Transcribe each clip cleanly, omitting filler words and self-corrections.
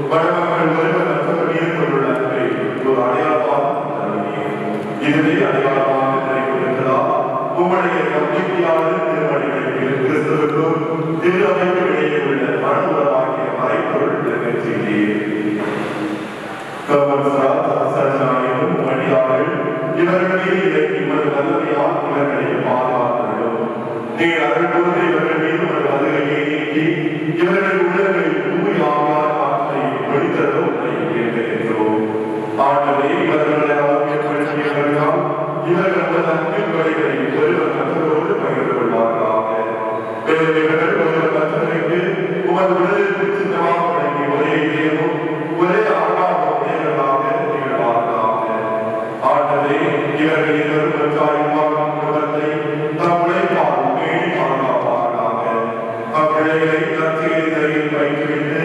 வடமக்கள் ஒருவர் மற்றவர் மீது கொண்டுள்ள அன்பை ஒரு அடையாளமாக இவர்கள் மீது இவரது வல்லமையால் இவர்களை பாதுகாத்தருளும். நீர் அருள் கூர்ந்து இவர்கள் மீது ஒரு வல்லமையை நீக்கி இவர்கள் உள்ளங்களில் தூய் ஆவியார் காற்றை வெளித்தருளும் உம்மை கேட்கின்றோம். ஆண்டவரே, இவர்களை ஆரோக்கியப்படுத்தியவர்களால் இவர்கள் உமது அன்பின் வழிகளை ஒருவர் மற்றவரோடு பகிர்ந்து கொள்வார்களாக. மேலும் இவர்கள் ஒருவர் மற்றவருக்கு உமது உடலில் சின்னமாக வழங்கி ஒரே இதயமும் ஒரே ஆன்மாவும் உடையவர்களாக திகழ்வார்களாக. ஆண்டவரே, இவர்கள் இருவரும் ஒன்றாயிருப்பாகும் குடும்பத்தை தம் உழைப்பால் பேணி பாதுகாப்பார்களாக. அப்பிள்ளைகளை நற்செய்தியில் பயிற்றுவித்து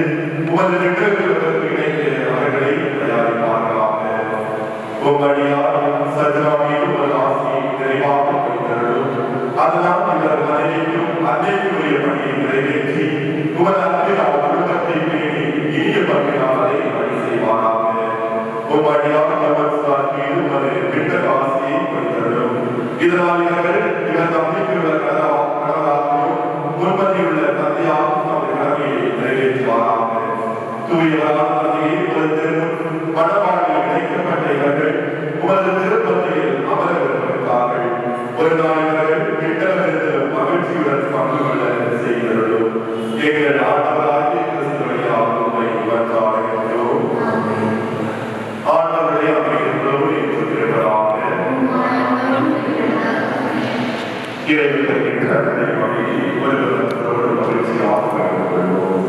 உமது நிகழ்வுகளுக்கு இணைந்து அவர்களை தயாரிப்பார்களாக. உம்மடியார் சஜ்ராமியில் உமது ஆசியை நிறைவாக கொடுத்தருளும். அதனால் இவர் மனைவிக்கும் அன்னைக்குரிய பணியை நிறைவேற்றி உமது அன்பினால் குடும்பத்தை பேணி இனிய பங்கினாலே பணி செய்வாராக. உம்மடியார் நமஸ்கார் மீது உமது விட்ட ஆசியை கொடுத்தருளும். இதனால் இவர் நம்பிக்கையுள்ள கணவராகவும் முன்பதியுள்ள தந்தையாகவும் தமது கடமையை நிறைவேற்றுவாராக. தூயவரான தந்தையை உமது திருமுன் மனவாழ்வில் இணைக்கப்பட்ட இவர்கள் உமது திருப்பதியில் அமர விரும்புகிறார்கள். ஒரு நாள் இவர்கள் விட்டமிருந்து மகிழ்ச்சியுடன் பங்கு கொள்ள செய்கிறோம். எங்கள் ஆண்டவராகிய கிறிஸ்து வழியாக உம்மை மன்றாடுகின்றோம். ஆண்டவரே, அமைகின்றோம் என்று திருப்பதாக இறைவன் தருகின்ற மகிழ்ச்சி ஒருவரோடு மகிழ்ச்சியாக பகிர்ந்து கொள்வோம்.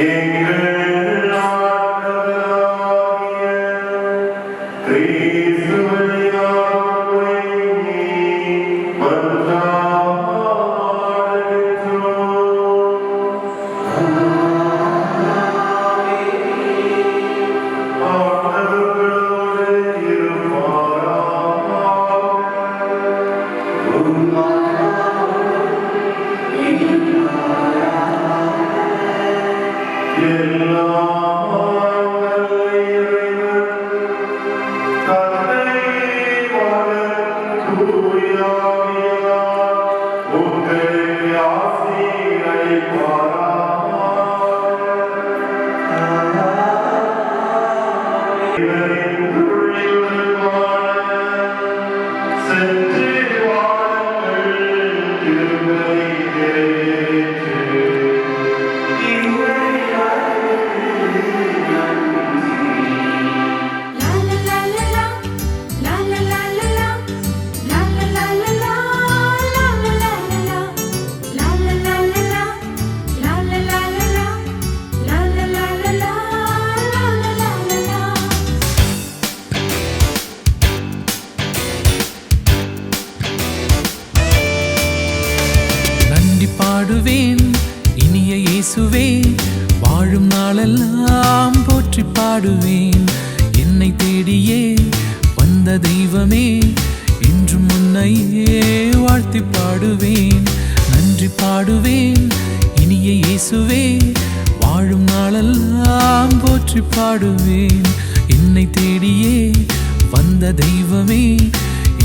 எங்கள் ஆண்டவராகிய கிறிஸ்து வழியாக பாடுவேன் இனிய இயேசுவே, வாழும் நாளெல்லாம் போற்றி பாடுவேன். என்னை தேடியே வந்த தெய்வமே, என்றும் உன்னையே வாழ்த்தி பாடுவேன். நன்றி பாடுவேன் இனிய இயேசுவே, வாழும் நாளெல்லாம் போற்றி பாடுவேன். என்னை தேடியே வந்த தெய்வமே,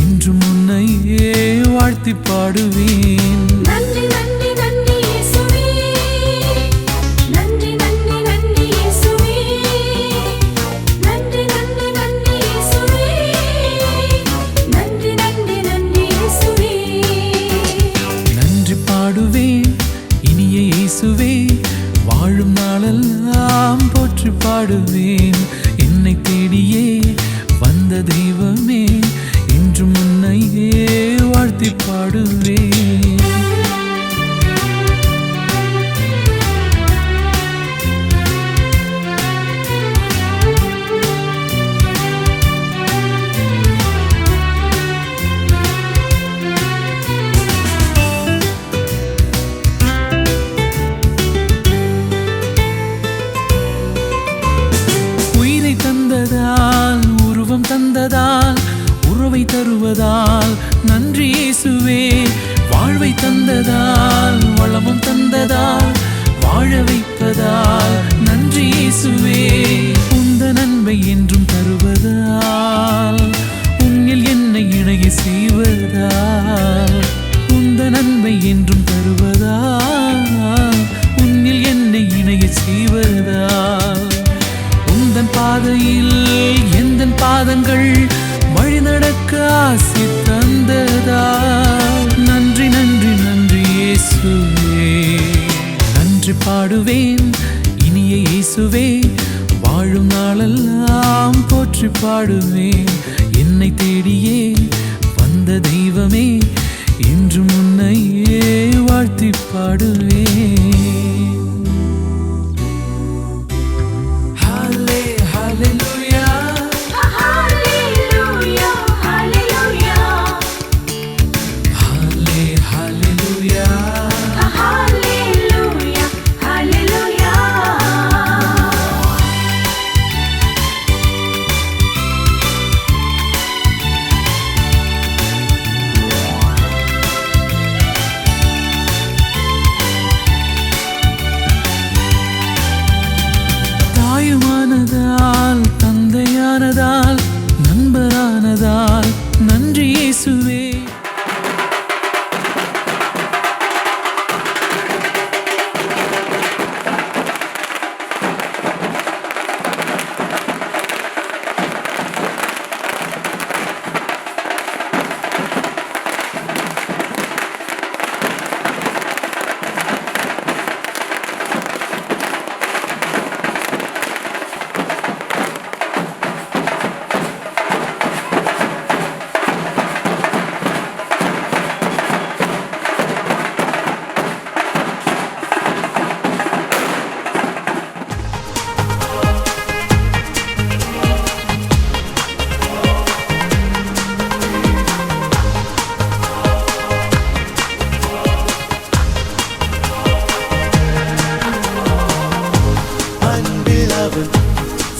என்றும் உன்னையே வாழ்த்தி பாடுவேன். நன்றி நன்றி நன்றி இயேசுவே, நன்றி நன்றி நன்றி இயேசுவே, நன்றி நன்றி நன்றி இயேசுவே, நன்றி நன்றி நன்றி இயேசுவே. நன்றி பாடுவேன் இனிய இயேசுவே, வாழும் நாளெல்லாம் போற்றி பாடுவேன். என்னை தேடியே வந்த தெய்வமே, என்றும் உன்னையே வாழ்த்தி பாடுவேன். உயிரை தந்ததால், உருவம் தந்ததால், உறவை தருவதால் நன்றி இயேசுவே. வாழ்வை தந்ததால், வளமும் தந்ததால், வாழ வைப்பதால் நன்றி இயேசுவே. உந்த நன்மை என்றும் தருவதால், உன்னில் என்னை இணைய செய்வதால், உந்த நன்மை என்றும் தருவதால், உன்னில் என்னை இணைய செய்வதால், உந்தன் பாதையில் எந்தன் பாதங்கள் வழி நடக்க ஆசி தந்ததால் நன்றி நன்றி நன்றி இயேசுவே. நன்றி பாடுவேன் இனிய இயேசுவே, வாழும் நாளெல்லாம் போற்றி பாடுவேன். என்னை தேடியே வந்த தெய்வமே, என்றும் உன்னையே வாழ்த்தி பாடுவேன்.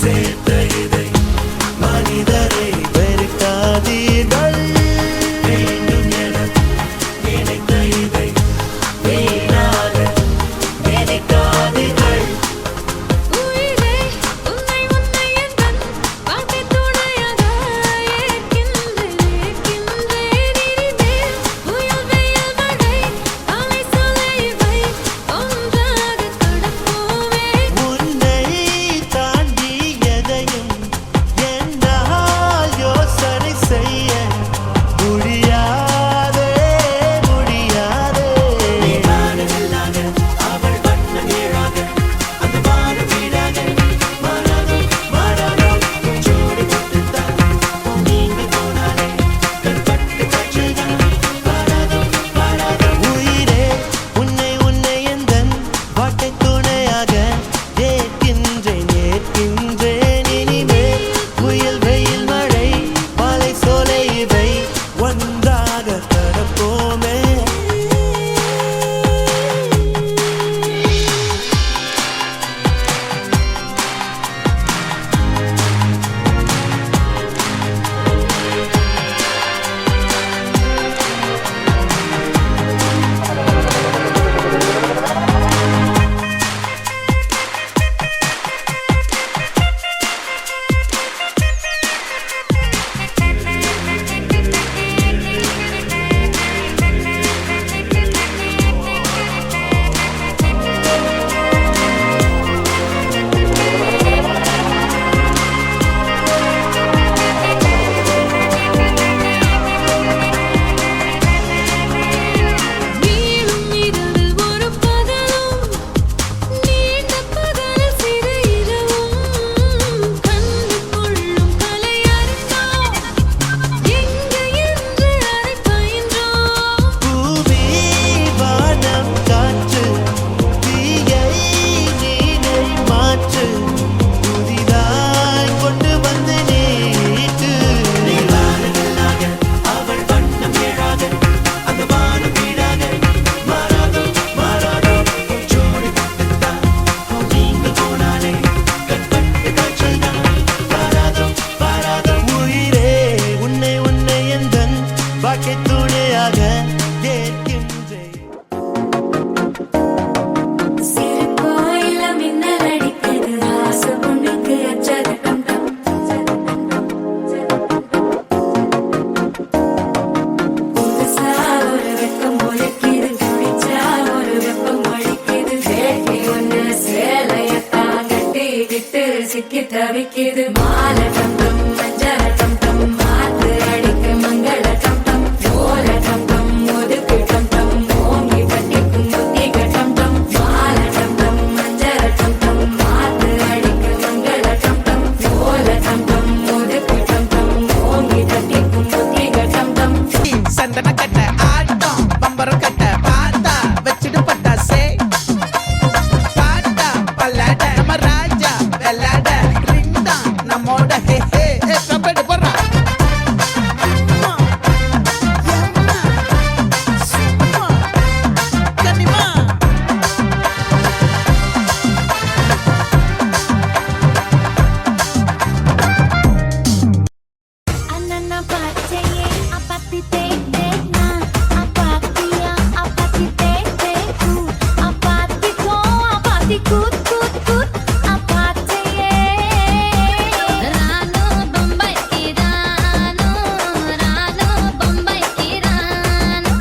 சேர்த்த இதை மனிதரை வெறுக்காதீர்கள் வேண்டும் என நினைத்த இதை வீணாக நினைக்காதீர்கள் உயிரே உன்னை எந்தன் வாழ்க்கை துணையாக ஏற்கின்றேன் இனிமேல் புயல் வெயில் மழை அலை சொலை இவை ஒன்றாக கடப்போமே உன்னை தாண்டி எதையும் என்னால் யோசனை செய்ய முடியாதே முடியாதே நீ வானவில்லாக அவள் வண்ண நீராக அந்த வான வீடாக மாறாதோ மாறாதோ ஜோடி போட்டுத்தான் நீங்க போனாலே கண்பட்டு காட்சிதான் வாராதோ வாராதோ உயிரே உன்னை எந்தன் வாழ்க்கை துணையாக ஏற்கின்றேன் இனிமேல் புயல் வெயில் மழை மலை சோலை இவை ஒன்றாக கடப்போமே நீளும் இரவில் ஒரு பகலும் நீண்ட பகல் சிறு இரவும் கண்டு கொள்ளும் கலை அறிந்தோம் எங்கு என்று அதை பயின்றோம் பூமி வானம் காற்று தீயை நீனை மாற்று புதிதாய் கொண்டு வந்து நீட்டு நீ வானவில்லாக அவள் வண்ணம் ஏழாக அந்த வான வீடாக மாறாதோ மாறாதோ ஜோடி போட்டுத்தான் நீங்க போனாலே கண்பட்டு காய்ச்சல்தான் வாராதோ வாராதோ உயிரே உன்னை எந்தன் வாழ்க்கை துணையாக ஏற்கின்றேன் சிறு கோயில மின்னல் அடிக்குது ஆச பொண்ணுக்கு அச்சது டம் டம் புதுசா ஒரு வெப்பம் ஒலிக்குது குடிச்சா ஒரு வெப்பம் அடிக்குது வேட்டி ஒண்ணு சேலையத்தான் கட்டிக்கிட்டு சிக்கி தவிக்குது மாலை டம் டம் மஞ்சள் டம் டம் மாத்து அடிக்கு மங்கள டம் டம் ஓல டம் டம் ஒதுக்கு டம் டம் ஓங்கி பட்டிக்கும் முத்திக டம் டம் மாலை டம் டம் மஞ்சள் டம் டம் மாத்து அடிக்கு மங்கள டம் டம் ஓல டம் டம் ஒதுக்கு டம் டம் ஓங்கி பட்டிக்கும் முத்திக டம் டம் சந்தன கட்ட ஆட்டம் பம்பரம் கட்ட பார்த்தா வச்சுடு பட்டாசே பாட்டா பல்லாட நம்ம ராஜா வெள்ளாட ரிங் தான் நம்மோட ஹே ஹே கபடி போடுறா அம்மா, எம்மா, சும்மா, கனிமா. அண்ணா பாச்சையே அப்பத்தி தேனா அப்பாத்தியா அப்பத்தி தேகு அப்பாத்திக்கோ அப்பத்தி கூத் கூத் கூத் அப்பாச்சையே ரானோ பம்பை கிரானோ பம்பை கிரானோ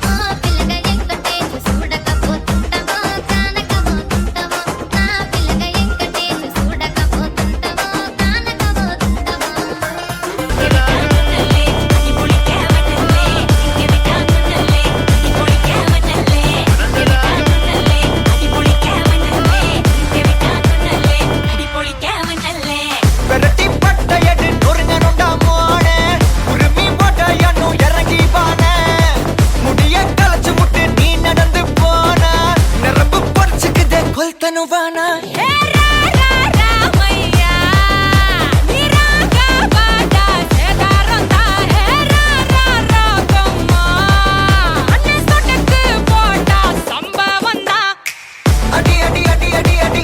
ఆ పిల్లగా ఎంకటేశు చూడకపోతుంటవో కానకపోతుంటవో నా పిల్లగా ఎంకటేశు చూడకపోతుంటవో விரட்டி பட்டையடு நொறுங்கணுண்டா மோனே உருமி போட்டையன்னு இறங்கி பானே முடிய களைச்சு முட்டு நீ நடந்து போன நரம்பு பொறிச்சுக்குதே கொல்தனுவானா அடி அடி அடி அடி அடி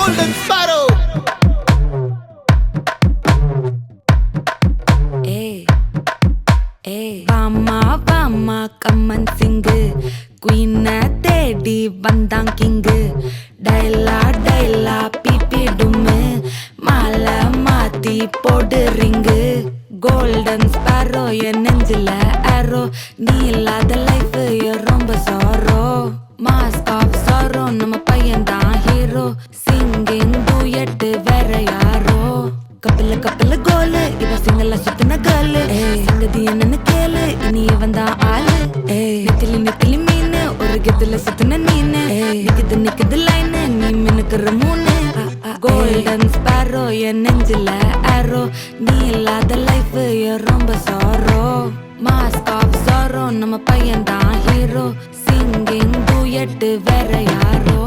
Golden Sparrow. வாமா வாமா கம்மன் சிங்கு குயின தேடி வந்தான் கிங்கு டைலா டைலா பிபி டும்மு மாலை மாத்தி போடு ரிங்கு கோல்டன் ஸ்பாரோ என் நெஞ்சில ஆரோ நீ இல்லாத லைஃப் ரொம்ப சாரோ மாஸ்க் ஆஃப் சாரோ நம்ம பையன் தான் ஹீரோ சிங்கிங் டூயட் வேற யாரோ கப்பல கப்பல கோலு இவ சிங்கல்ல சுத்தின கேர்ளு சங்கதி என்னன்னு கேளு இனி இவன் தான் ஆளு நெத்திலி நெத்திலி மீனு ஒரு கெத்துல சுத்தின மீனு நிக்குது நிக்குது லைனு நீ மினுக்குற மூணு கோல்டன் ஸ்பாரோ என் நெஞ்சில ஆரோ நீ இல்லாத லைஃப் ரொம்ப சாரோ மாஸ்க் ஆஃப் சாரோ நம்ம பையன் தான் ஹீரோ சிங்கிங் டூயட் வேற யாரோ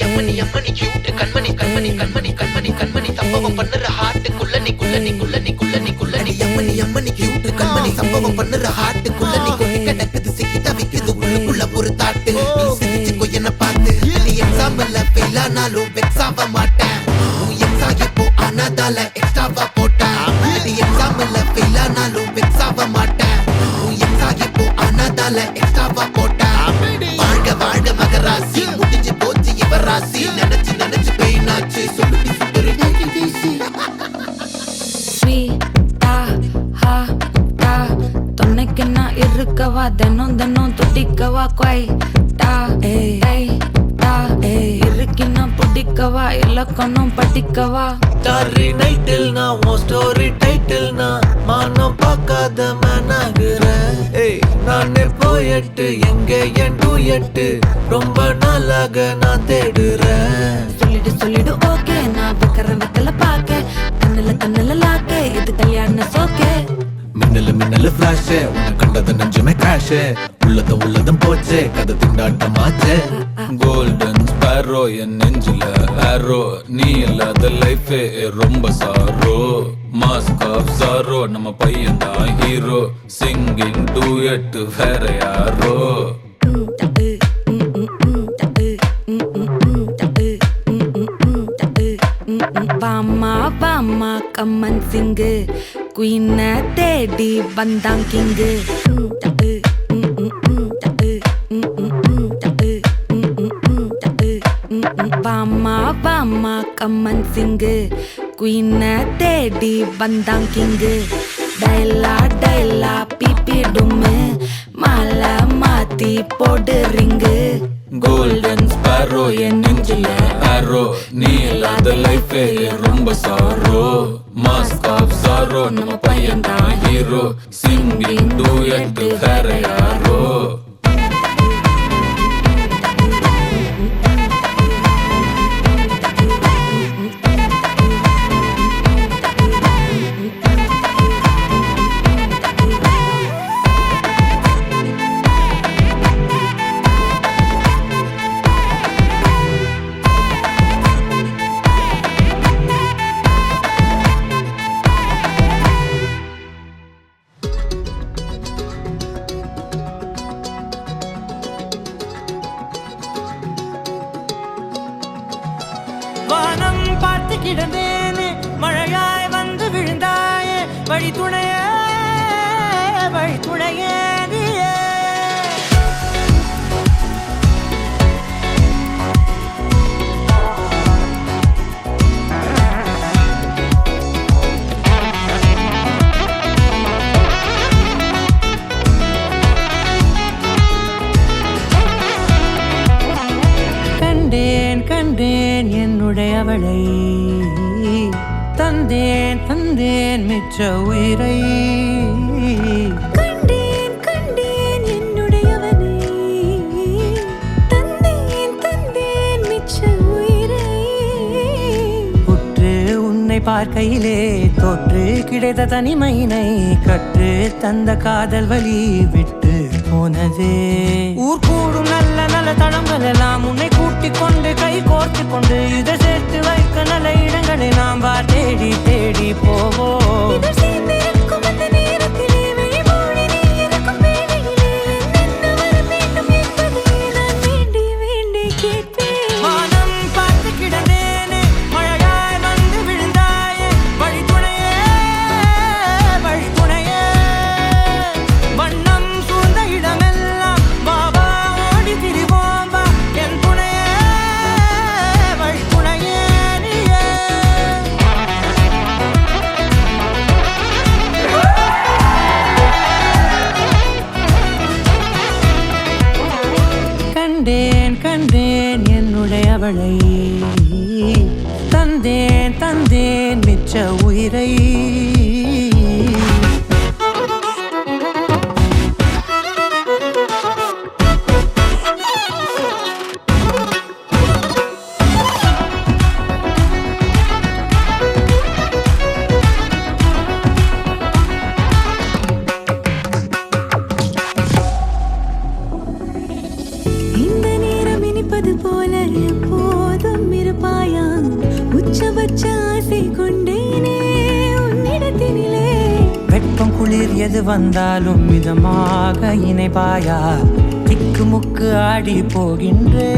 அம்மணி அம்மணி கியூட் கண்மணி கண்மணி கண்மணி கண்மணி கண்மணி சம்பவம் பண்ணுற ஹார்ட்டுக்குள்ள நீ குள்ள நீ குள்ள நீ குள்ள நீ குள்ள நீ அம்மணி அம்மணி கியூட் கண்மணி சம்பவம் பண்ணுற ஹார்ட்டுக்குள்ள நீ கொட்டி கிடக்குது சிக்கி தவிக்குது உள்ளுக்குள்ள ஒரு தாட்டு நீ சிரிச்சுக்கோ என்ன பார்த்து நீ எக்ஸாம்பிள் ஃபெயில் ஆனாலும் வெக்ஸ் ஆக மாட்டேன் உன் எக்ஸா இப்போ ஆனதால எக்ஸ்ட்ராவா போட்டேன் நீ எக்ஸாம்பிள் ஃபெயில் ஆனாலும் வெக்ஸ் ஆக மாட்டேன் உன் எக்ஸா இப்போ ஆனதால எக்ஸ்ட்ராவா போட்டேன் வாழ்க வாழ்க மகராசி முடிஞ்சு போச்சு இவராசி நினைச்சு நினைச்சு பெயினாச்சு சொல்லுடி சுத்தரி ஸ்வீட்டா ஹா டா துணைக்கு நான் இருக்கவா தினம் தினம் துடிக்கவா கொய் டா டை டா இருக்கினா பிடிக்கவா இலக்கணம் படிக்கவா ஸ்டாரி நைட்டில் நான் உன் ஸ்டோரி டைட்டில் நான் மானம் பார்க்காத மேனாகிற நானே போயட்டு எங்க என் டூயட்டு ரொம்ப நாளாக நான் தேடுறேன் சொல்லிடு சொல்லிடு ஓகே நான் வைக்கிற வெத்தல பாக்க கண்ணுல கண்ணுல லாக்க இது கல்யாண சோக்கே மின்னலு மின்னலு ஃபிளாஷ் உன்னை கண்டது நெஞ்சுமே கிராஷ் உள்ளதும் போச்சே கதை திண்டாட்டமாச்சே கோல்டன் ஸ்பாரோ என் நெஞ்சில ஆரோ நீ இல்லாத லைஃப் ரொம்ப சாரோ மாஸ்க் ஆஃப் சாரோ நம்ம பையன் தான் ஹீரோ சிங்கிங் டூயட் வேற யாரோ வாமா வாமா கம்மன் சிங்கு குயின தேடி வந்தான் கிங்கு வாமா வாமா கம்மன் சிங்கு குயின தேடி வந்தான் கிங்கு டைலா டைலா பிபி டும்மு மாலை மாத்தி போடு ரிங்கு கோல்டன் ஸ்பாரோ என் நெஞ்சில ஆரோ நீ இல்லாத லைஃப் ரொம்ப சாரோ மாஸ்க் ஆஃப் சாரோ நம்ம பையன் தான் ஹீரோ சிங்கிங் டூயட் வேற யாரோ வானம் பார்த்து கிடந்தேனே மழையாய் வந்து விழுந்தாயே வழி துணையே நீயே கண்டேன் கண்டேன் என்னுடையவளை தந்தேன் தந்தேன் மிச்ச உயிரை கண்டேன் கண்டேன் என்னுடையவனை தந்தேன் தந்தேன் மிச்ச உயிரை உற்று உன்னை பார்க்கையிலே தோற்று கிடைத்த தனிமையினை கற்று தந்த காதல் வழி விட்டு போனதே ஊர் கூடும் நல்ல நல்ல தளங்கள் எல்லாம் உன்னை கூட்டிக் கொண்டு கை கோர்த்து கொண்டு இதை சேர்த்து வைக்க நல்ல இடங்களை நாம் தேடி தேடி போவோம் இதழ் சேர்ந்திருக்கும் அந்த நேரத்திலே விழிமூடி நீ இருக்கும் வேளையிலே அவளை தந்தேன் தந்தேன் மிச்ச உயிரை வெப்பம் குளிர் எது வந்தாலும் மிதமாக இணைப்பாயா திக்கு முக்கு ஆடி போகின்றே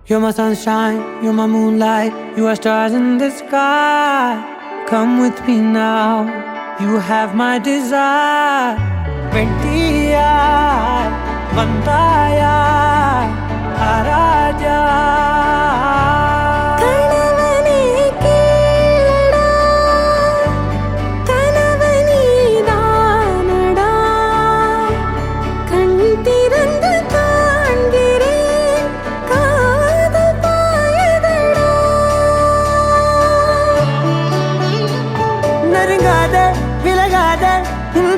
You're my sunshine, you're my moonlight, you are stars in the sky. Come with me now, you have my desire. Vendiya, Vandaya, Araja.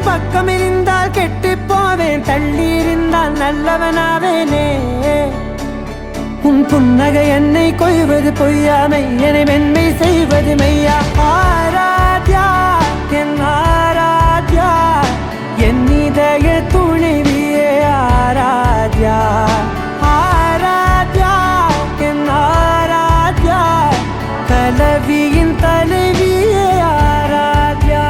பக்கம் இருந்தால் கெட்டு போவேன் தள்ளி இருந்தால் நல்லவனாவேனே உன் புன்னகை என்னை கொய்வது பொய்யாமை என்னை மென்மை செய்வது மெய்யா ஆராத்யா என் ஆராத்யா என் இதய துணைவியே ஆராத்யா ஆராத்யா என் Aradhya கலவியின் தலைவியே Aradhya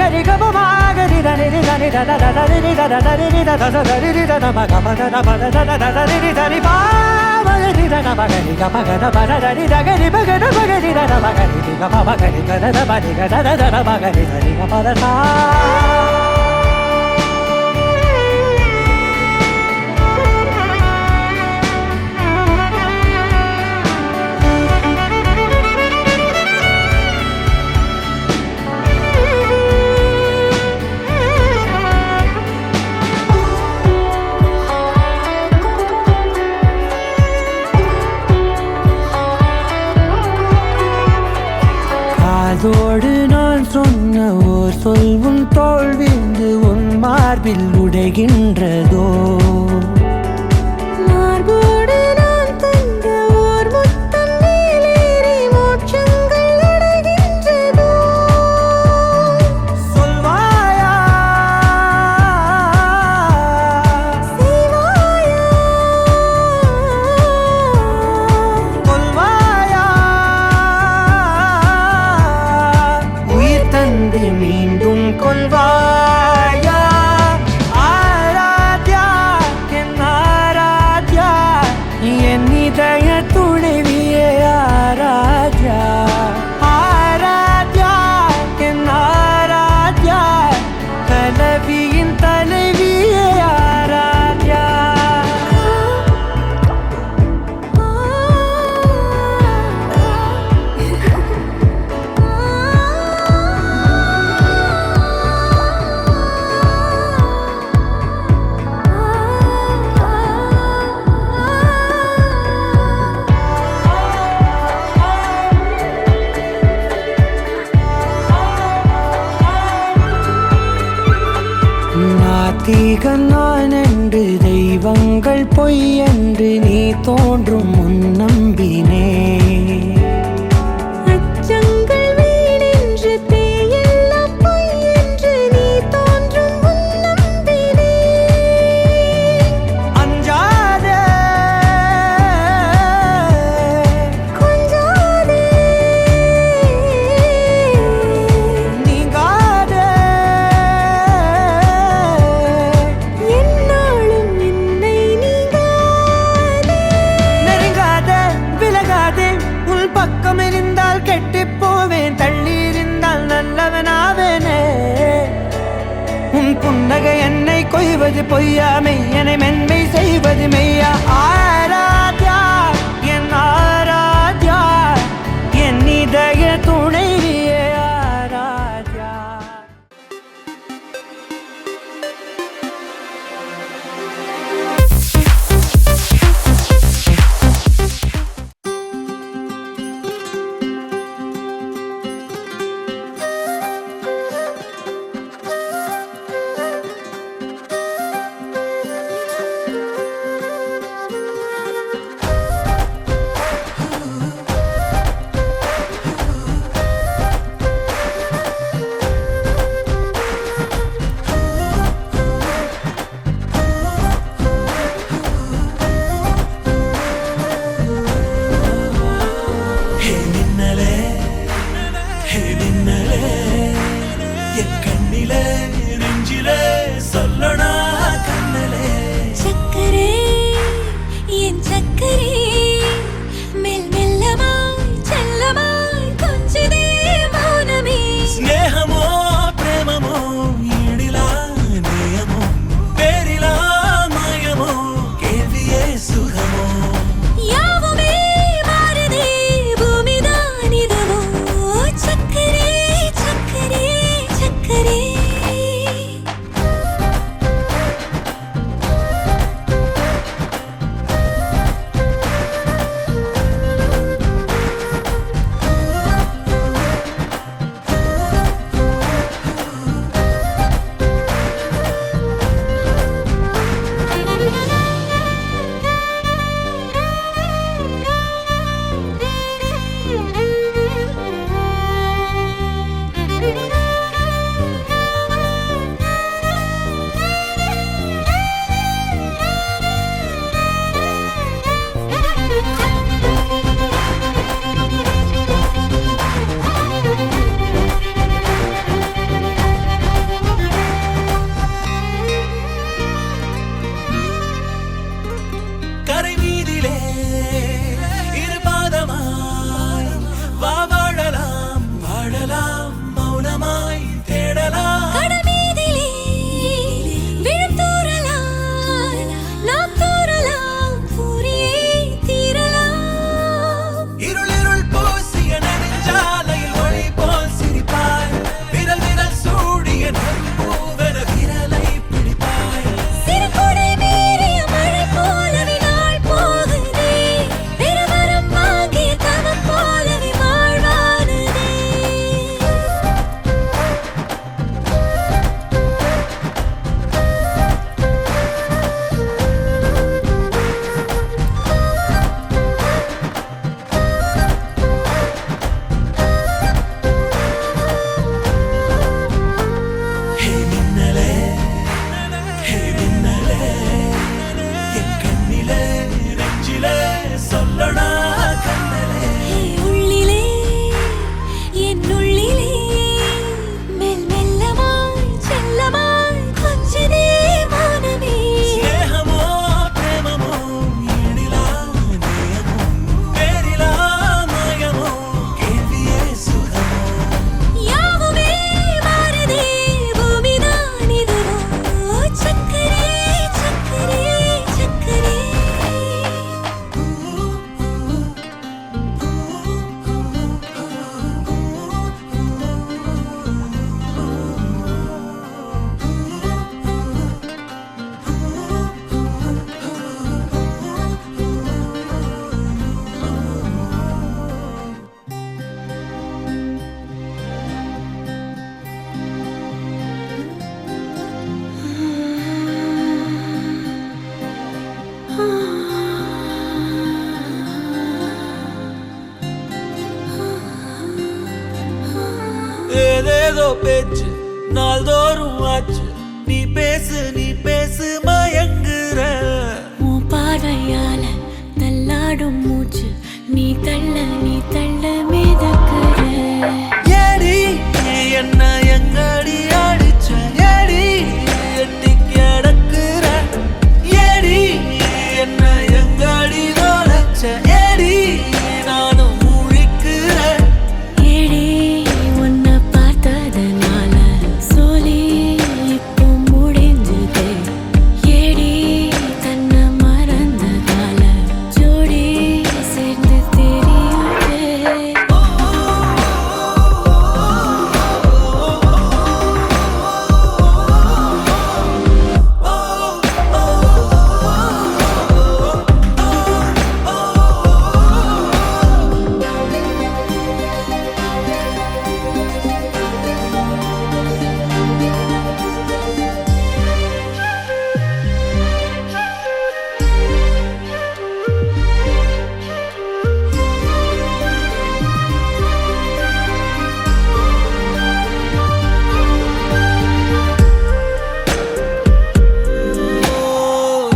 Gari ga ba ma gari da ni da ni da da da da ni da da da ni da da da da ni da da ba ga ba da da ba da da da da ni da ni ba ba ni da na ba gari ga ba ga da ba da da ni da gari ba ga da ba gari da da ba gari ga ba ba gari ga da da ba ni ga da da da ba gari da ni ga ba da da அதோடு நான் சொன்ன ஓர் சொல் உன் தோள் விழுந்து உன் மார்பில் உடைகின்றதோ மார்போடு நான் தந்த ஓர் முத்தம் மேலேறி மோட்சங்கள் அடைகின்றதோ சொல்வாயா செய்வாயா கொல்வாயா மீண்டும் கொள்வாயா ஆராத்யா என் ஆராத்யா என் இதய துணைவியே ஆராத்யா ஆராத்யா என் ஆராத்யா கலவியின் தலைவியே ஆராத்யா நாத்திகன் நான் என்று தெய்வங்கள் பொய் என்று நீ தோன்றும் முன் நம்பினே அச்சங்கள் வீடென்று பேயெல்லாம் பொய் என்று நீ தோன்றும் முன் நம்பினே அஞ்சாதே கொஞ்சாதே நீங்காதே என்னாலும் என்னை நீங்காதே நெருங்காதே விலகாதே உன் பக்கம் இருந்தால் கெட்டுப் போவேன் தள்ளி இருந்தால் நல்லவனாவேனே உன் புன்னகை என்னை கொய்வது பொய்யா மெய்யனை மென்மை செய்வது மெய்யா ஆராத்யா என் ஆராத்யா என் இதய துணைவியே ஆராத்யா நாள்தோறும் ஆச்சு நீ பேசு மயங்குற உன் பார்வையால தள்ளாடும் மூச்சு நீ தள்ள மிதக்குற ஏடி என்ன எங்கடி அடிச்ச ஏடி எட்டி கிடக்குற ஏடி என்ன எங்கடி தொலைச்ச ஏடி நானும் முழிக்கிறேன் ஏடி உன்னை பார்த்ததனால சோலி இப்போ முடிஞ்சதே ஏடி தன்னை மறந்ததால ஜோடி சேர்ந்து தெரியுதே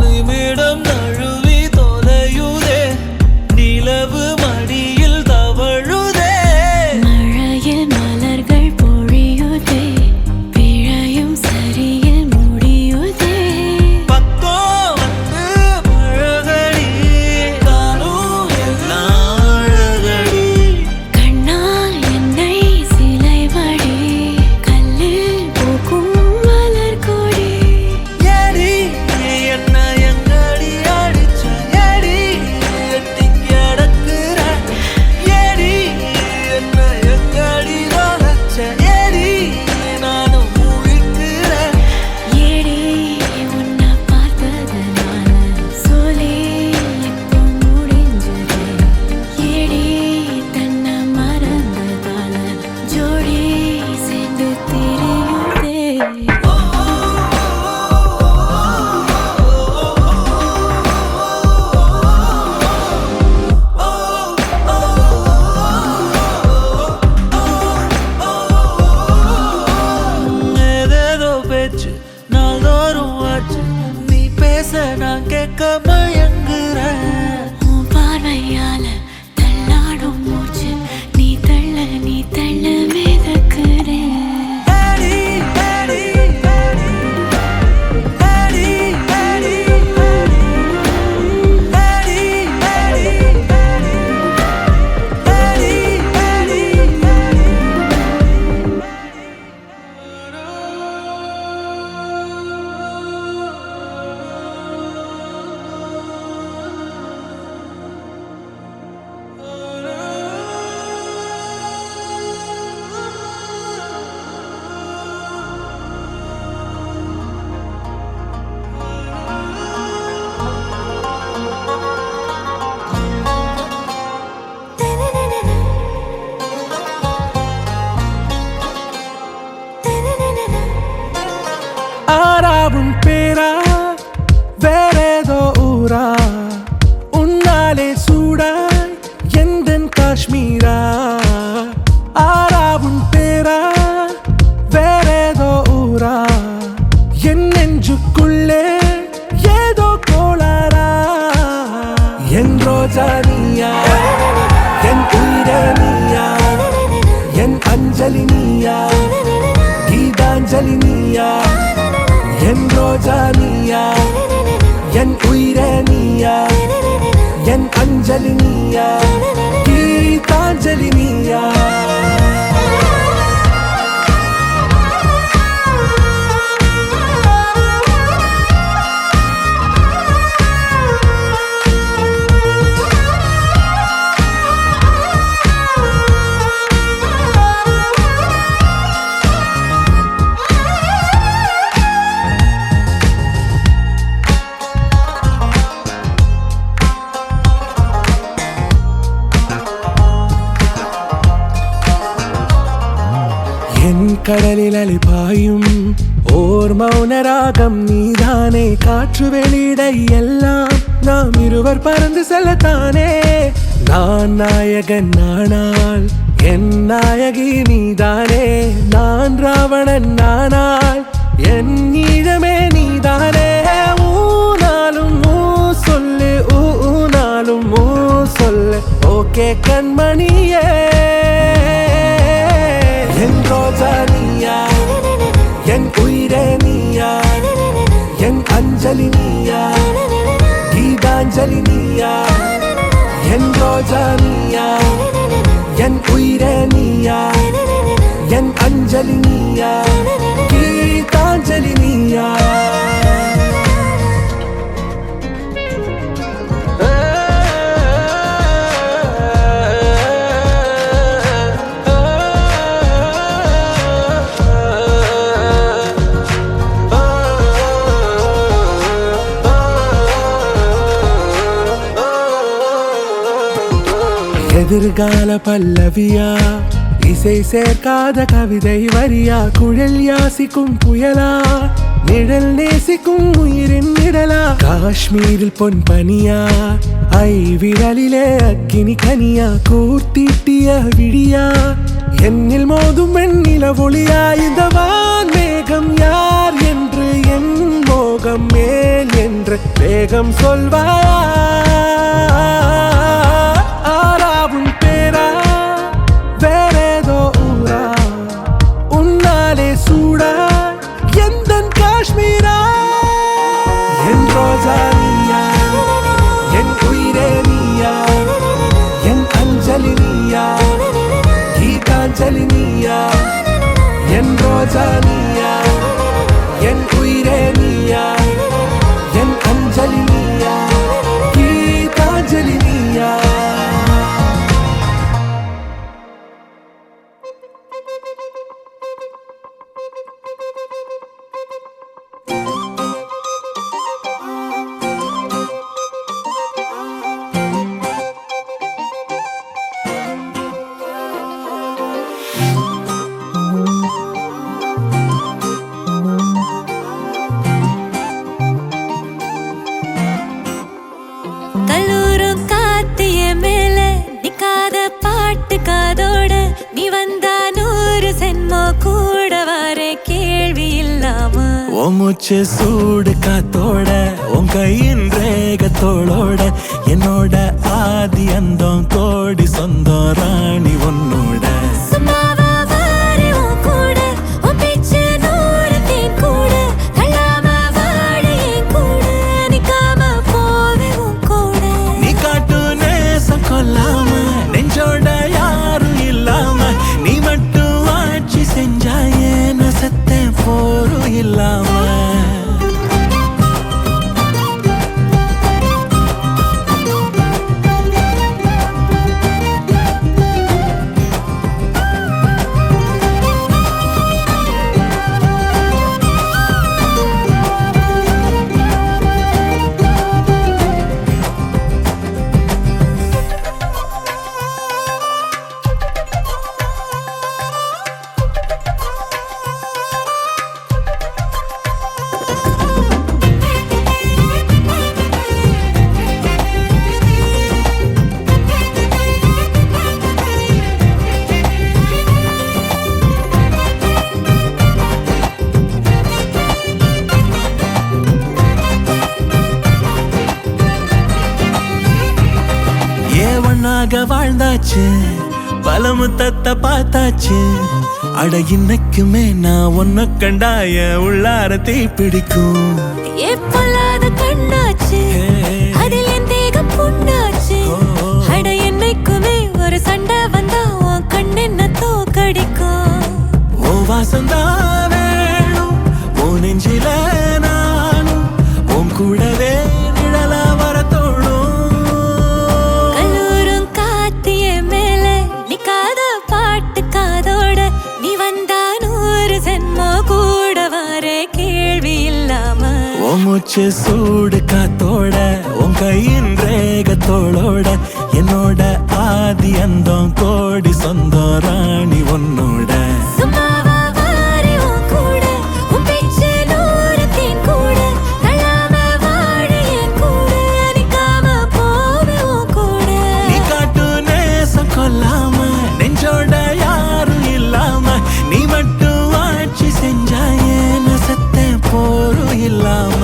நிமிடம் நழுவி தொலையுதே நிலவு மடியில் தவழுதே மழையில் மலர்கள் பொழியுதே பிழையும் சரியில் முடியுதே பக்கம் வந்து பழகடி தானும் எல்லாம் அழகடி கண்ணால் என்னை சிலை வடி கல்லில் பூக்கும் மலர் கொடி ஏடி என்ன எங்கடி அடிச்ச ஏடி எட்டி கிடக்குற ஏடி என்ன எங்கடி தொலைச்ச ஏடி நானும் முழிக்கிறேன் ஏடி உன்னை பார்த்ததனால சோலி இப்போ முடிஞ்சதே ஏடி தன்னை மறந்ததால ஜோடி சேர்ந்து தெரியுதே ஏதேதோ பேச்சு நாள்தோறும் ஆச்சு நீ பேச நான் கேட்க மயங்குறேன் உன் பார்வையால தள்ளாடும் மூச்சு நீ தள்ள மிதக்குற ஏடி ஏடி ஏடி ஏடி ஏடி ஏடி ஏடி ஏடி ஆறாவும் பேரா வேறேதோ ஊரா உன்னாலே சூடாய் எந்தன் காஷ்மீரா ஆறாவும் பேரா வேறேதோ ஊரா என் நெஞ்சுக்குள்ளே ஏதோ கோளாரா என் ரோஜா நீயா என் உயிரே நீயா என் அஞ்சலி நீயா கீதாஞ்சலி நீயா என் ரோஜா நீயா என் உயிரே நீயா என் அஞ்சலி நீயா கீதாஞ்சலி நீயா கடலில் அலிபாயும் ஓர் மௌனராகம் நீதானே காற்று வெளியிடை எல்லாம் நாம் இருவர் பறந்து செல்லத்தானே நான் நாயகன் நானால் என் நாயகி நீதானே நான் ராவணன் நானால் கே கண்மணியே என் ரோஜா நீயா என் உயிரே நீயா என் அஞ்சலி நீயா கீதாஞ்சலி நீயா என் ரோஜா நீயா என் உயிரே நீயா என் அஞ்சலி நீயா கீதாஞ்சலி நீயா எதிர்கால பல்லவியா இசை சேர்க்காத கவிதை வரியா குழல் யாசிக்கும் புயலா நிழல் நேசிக்கும் உயிரின் நிழலா காஷ்மீரில் பொன் பனியா ஐ விரலிலே அக்கினி கனியா கூர்த்தீட்டிய விழியா என்னில் மோதும் வெண்ணில ஒளியா இந்த வான் மேகம் யார் என்று என் மோகம் மேல் என்று வேகம் சொல்வாயா ஆராவும் பேரா வேறேதோ ஊரா உன்னாலே சூடா எந்தன் காஷ்மீரா என் ரோஜா நீயா என் உயிரே நீயா என் அஞ்சலி நீயா கீதாஞ்சலி நீயா என் ரோஜா நீயா என் உயிரே நீயா என் அஞ்சலி நீயா கீதாஞ்சலி நீயா கல்லூரும் காத்திய மேல நிக்காத பாட்டு காதோட நீ வந்தா 100 சென்மோ கூட வர கேள்வி இல்லாம உன் மூச்சு சூடு காத்தோட உன் கையின் ரேகத்தோளோட என்னோட ஆதி அந்தம் கோடி சொந்தம் ராணி உன்னோட சும்மாவா வாரே உன் கூட உன் பேச்சு 100 தேன் கூட கல்லாம வாழ என் கூட நிக்காம போவே உன் கூட நீ காட்டு நேசம் கொல்லாம நெஞ்சோட யாரும் இல்லாம நீ மட்டும் ஆட்சி செஞ்சாயே நசத்தேன் போரும் இல்லாம ஒன்னாக வாழ்ந்தாச்சு பல முத்தத்தை பார்த்தாச்சு அட இன்னைக்குமே நான் ஒன்ன கண்டாய உள்ளார தீ பிடிக்கும் எப்பொல்லாத கண்ணாச்சு அதில் என் தேகம் புண்ணாச்சு அட என்னைக்குமே ஒரு சண்டை வந்தா உன் கண்ணென்ன தோக்கடிக்கும் ஓ வாசந்தான் வேணும் ஓ நெஞ்சில நானும் உன் கூடவே நிழலா வர தோணும் கல்லூரும் காத்திய மேல நிக்காத பாட்டு காதோட நீ வந்தா 100 சென்மோ கூட வர கேள்வி இல்லாம உன் மூச்சு சூடு காத்தோட உன் கையின் ரேகத்தோளோட என்னோட ஆதி அந்தம் கோடி சொந்தம் ராணி உன்னோட சும்மாவா வாரே உன் கூட உன் பேச்சு 100 தேன் கூட கல்லாம வாழ என் கூட நிக்காம போவே உன் கூட நீ காட்டு நேசம் கொல்லாம நெஞ்சோட யாரும் இல்லாம நீ மட்டும் ஆட்சி செஞ்சாயே நசத்தேன் போரும் இல்லாம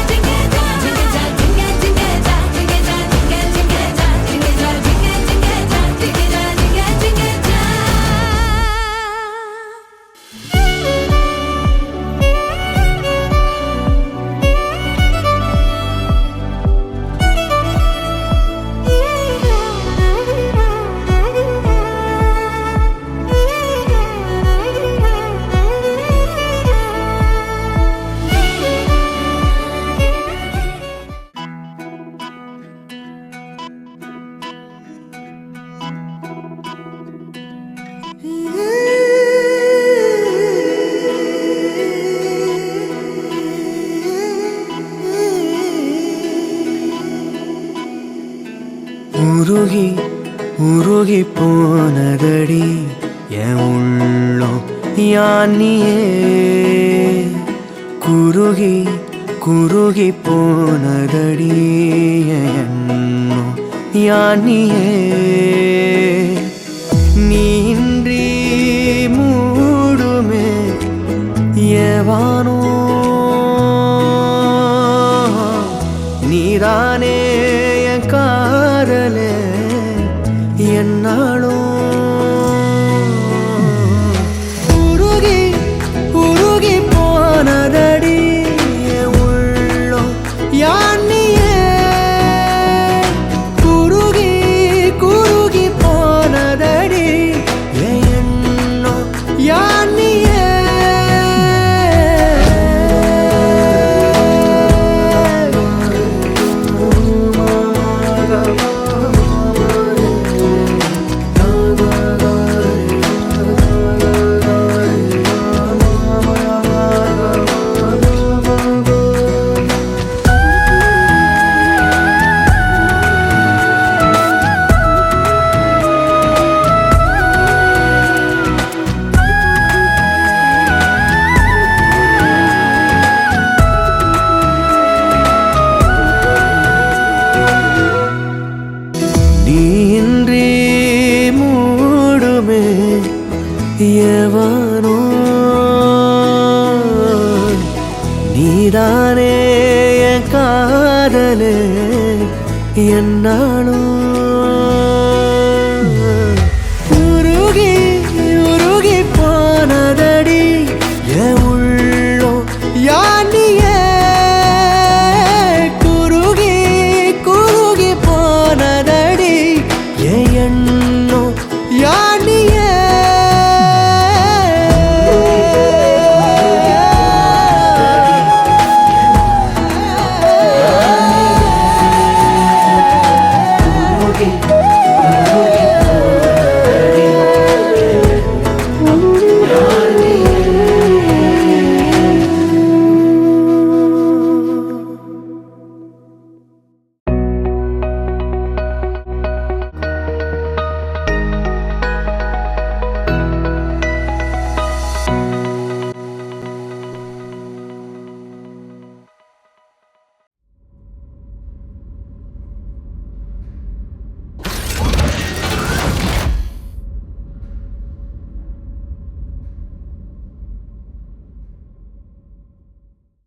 உருகி உருகி போனதடி என் உள்ளம் யானியே குருகி குருகி போனதடி என் எண்ணம் யானியே நீன்றி மூடுமே ஏவானோ நீதானே என் காதலே என்னாலும் உருகி உருகி போனதடி என் உள்ளம் யானியே குருகி குருகி போனதடி என் எண்ணம் யானியே நீன்றி மூடுமே எவனோ நீதானே என் காதலே என்னாலும்